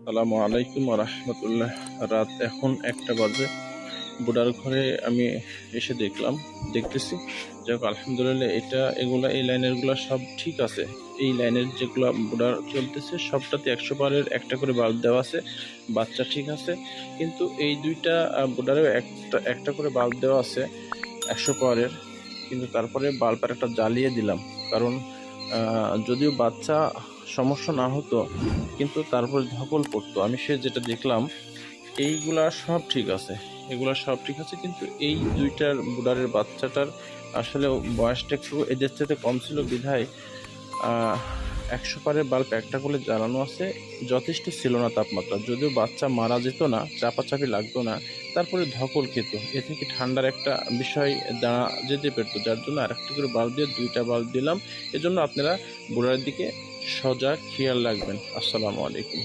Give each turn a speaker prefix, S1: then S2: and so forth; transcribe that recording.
S1: আসসালামু আলাইকুম রহমতুল্লাহ। রাত এখন 1টা বাজে। বুড়ার ঘরে আমি এসে দেখতেছি যাক আলহামদুলিল্লাহ, এই লাইনেরগুলো সব ঠিক আছে। এই লাইনের যেগুলো বুড়ার চলতেছে সবটাতে 100 পাওয়ারের একটা করে বাল্ব দেওয়া আছে, বাচ্চা ঠিক আছে। কিন্তু এই দুইটা বুড়ারেও একটা করে বাল্ব দেওয়া আছে 100 পাওয়ারের, কিন্তু তারপরে বাল্বের একটা জ্বালিয়ে দিলাম, কারণ যদিও বাচ্চা সমস্যা না হতো কিন্তু তারপরে ধকল পড়তো। আমি যেটা দেখলাম এগুলা সব ঠিক আছে, কিন্তু এই দুইটার বুডারের বাচ্চাটার আসলে বয়সটা একটু এদের থেকে কম ছিল বিধায় 100 পারের বাল্ব একটা করে জ্বালানো আছে, যথেষ্ট ছিল না তাপমাত্রা। যদিও বাচ্চা মারা যেত না, চাপাচাপি লাগতো না, তারপরে ধকল খেত। এ থেকে ঠান্ডার একটা বিষয় দাঁড়া যেতে পারতো, যার জন্য আরেকটা করে বাল্ব দিয়ে 2টা বাল্ব দিলাম। এজন্য আপনারা বুড়ার দিকে সজাগ খেয়াল রাখবেন। আসসালামু আলাইকুম।